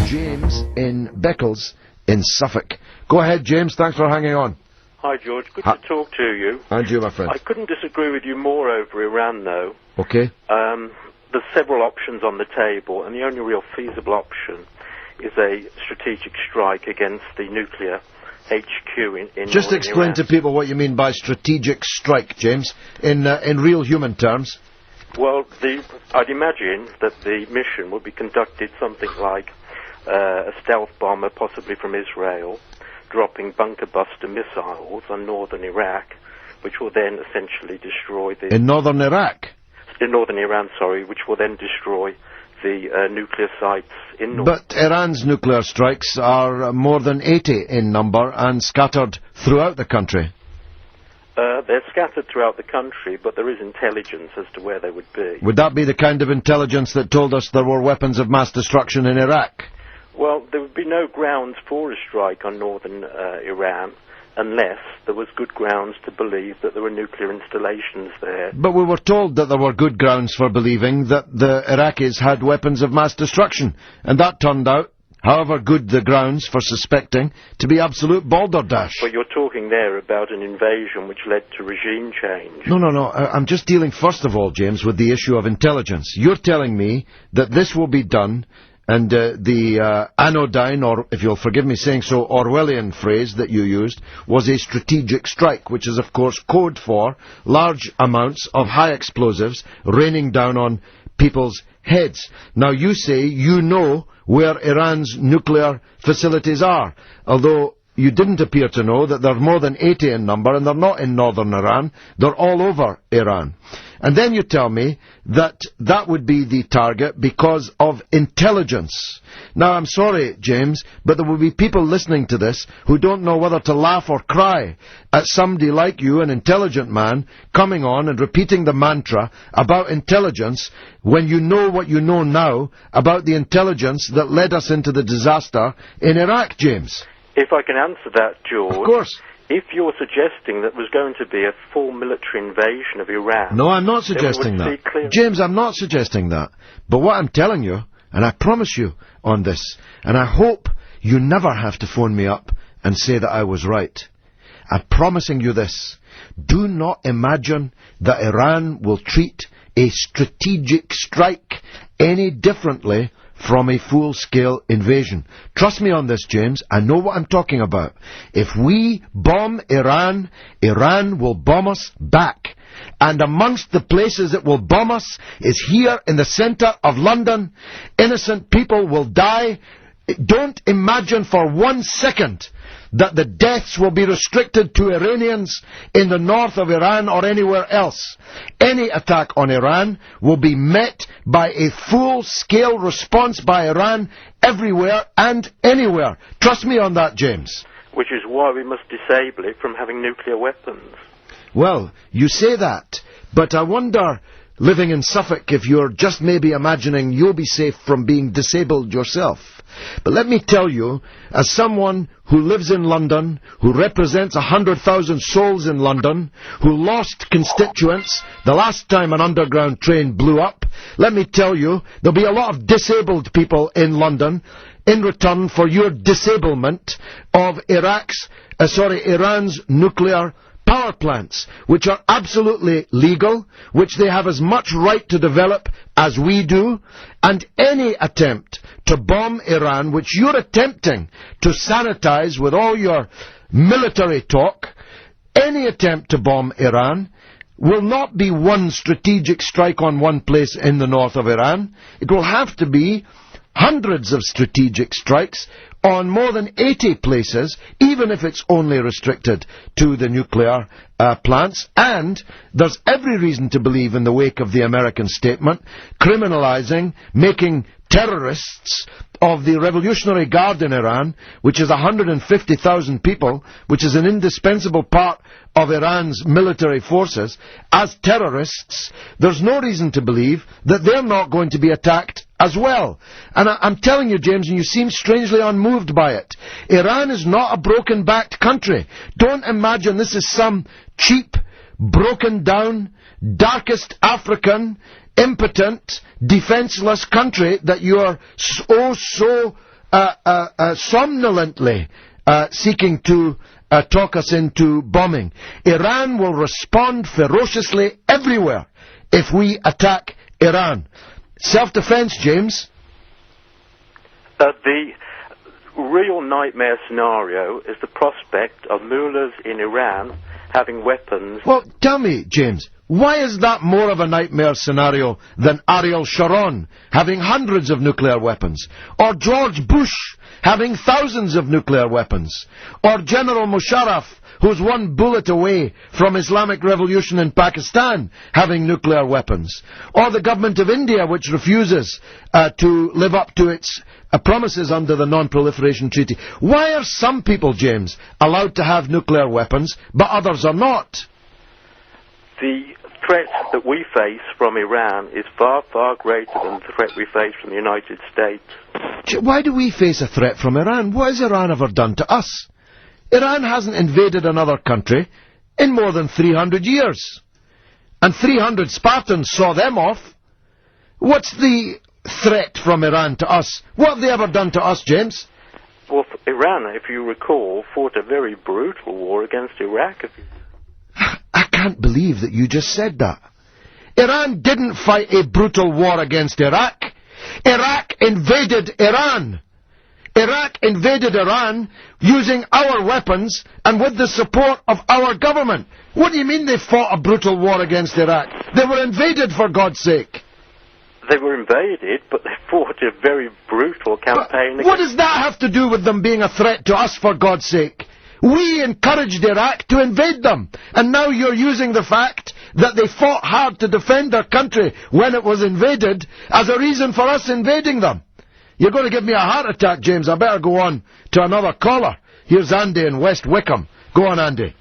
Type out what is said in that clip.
James in Beccles in Suffolk. Go ahead, James. Thanks for hanging on. Hi, George. Good to talk to you. And you, my friend. I couldn't disagree with you more over Iran, though. Okay. There's several options on the table, and the only real feasible option is a strategic strike against the nuclear HQ in Just northern explain Iran. to people what you mean by strategic strike, James, in real human terms. Well, I'd imagine that the mission would be conducted something like a stealth bomber, possibly from Israel, dropping bunker buster missiles on northern Iraq, which will then essentially destroy the... In northern Iraq? In northern Iran, sorry, which will then destroy the nuclear sites in northern... But Iran's nuclear strikes are more than 80 in number and scattered throughout the country. They're scattered throughout the country, but there is intelligence as to where they would be. Would that be the kind of intelligence that told us there were weapons of mass destruction in Iraq? Well, there would be no grounds for a strike on northern Iran unless there was good grounds to believe that there were nuclear installations there. But we were told that there were good grounds for believing that the Iraqis had weapons of mass destruction, and that turned out, however good the grounds for suspecting, to be absolute balderdash. But you're talking there about an invasion which led to regime change. No. I'm just dealing, first of all, James, with the issue of intelligence. You're telling me that this will be done, and the anodyne, or if you'll forgive me saying so, Orwellian phrase that you used, was a strategic strike, which is, of course, code for large amounts of high explosives raining down on people's heads. Now, you say you know where Iran's nuclear facilities are, although you didn't appear to know that they're more than 80 in number, and they're not in northern Iran, they're all over Iran. And then you tell me that that would be the target because of intelligence. Now, I'm sorry, James, but there will be people listening to this who don't know whether to laugh or cry at somebody like you, an intelligent man, coming on and repeating the mantra about intelligence when you know what you know now about the intelligence that led us into the disaster in Iraq, James. If I can answer that, George... Of course. If you're suggesting that there's going to be a full military invasion of Iran... No, I'm not suggesting that. James, I'm not suggesting that. But what I'm telling you, and I promise you on this, and I hope you never have to phone me up and say that I was right. I'm promising you this. Do not imagine that Iran will treat a strategic strike any differently from a full-scale invasion. Trust me on this, James. I know what I'm talking about. If we bomb Iran, Iran will bomb us back. And amongst the places it will bomb us is here in the centre of London. Innocent people will die. Don't imagine for 1 second that the deaths will be restricted to Iranians in the north of Iran or anywhere else. Any attack on Iran will be met by a full-scale response by Iran everywhere and anywhere. Trust me on that, James. Which is why we must disable it from having nuclear weapons. Well, you say that, but I wonder, living in Suffolk, if you're just maybe imagining you'll be safe from being disabled yourself. But let me tell you, as someone who lives in London, who represents 100,000 souls in London, who lost constituents the last time an underground train blew up, let me tell you, there'll be a lot of disabled people in London in return for your disablement of Iran's nuclear power plants, which are absolutely legal, which they have as much right to develop as we do, and any attempt to bomb Iran, which you're attempting to sanitize with all your military talk, any attempt to bomb Iran will not be one strategic strike on one place in the north of Iran. It will have to be hundreds of strategic strikes on more than 80 places, even if it's only restricted to the nuclear plants. And there's every reason to believe, in the wake of the American statement, criminalizing, making terrorists of the Revolutionary Guard in Iran, which is 150,000 people, which is an indispensable part of Iran's military forces, as terrorists. There's no reason to believe that they're not going to be attacked as well. And I'm telling you, James, and you seem strangely unmoved by it, Iran is not a broken-backed country. Don't imagine this is some cheap broken down, darkest African, impotent, defenseless country that you are so somnolently seeking to talk us into bombing. Iran will respond ferociously everywhere if we attack Iran. Self-defense, James? The real nightmare scenario is the prospect of mullahs in Iran having weapons. Well, tell me, James, why is that more of a nightmare scenario than Ariel Sharon having hundreds of nuclear weapons? Or George Bush having thousands of nuclear weapons? Or General Musharraf, who's one bullet away from Islamic revolution in Pakistan, having nuclear weapons? Or the government of India, which refuses to live up to its promises under the Non-Proliferation Treaty? Why are some people, James, allowed to have nuclear weapons, but others are not? The threat that we face from Iran is far, far greater than the threat we face from the United States. Why do we face a threat from Iran? What has Iran ever done to us? Iran hasn't invaded another country in more than 300 years. And 300 Spartans saw them off. What's the threat from Iran to us? What have they ever done to us, James? Well, Iran, if you recall, fought a very brutal war against Iraq. I can't believe that you just said that. Iran didn't fight a brutal war against Iraq. Iraq invaded Iran. Iraq invaded Iran using our weapons and with the support of our government. What do you mean they fought a brutal war against Iraq? They were invaded, for God's sake. They were invaded, but they fought a very brutal campaign. What does that have to do with them being a threat to us, for God's sake? We encouraged Iraq to invade them, and now you're using the fact that they fought hard to defend their country when it was invaded as a reason for us invading them. You're going to give me a heart attack, James. I better go on to another caller. Here's Andy in West Wickham. Go on, Andy.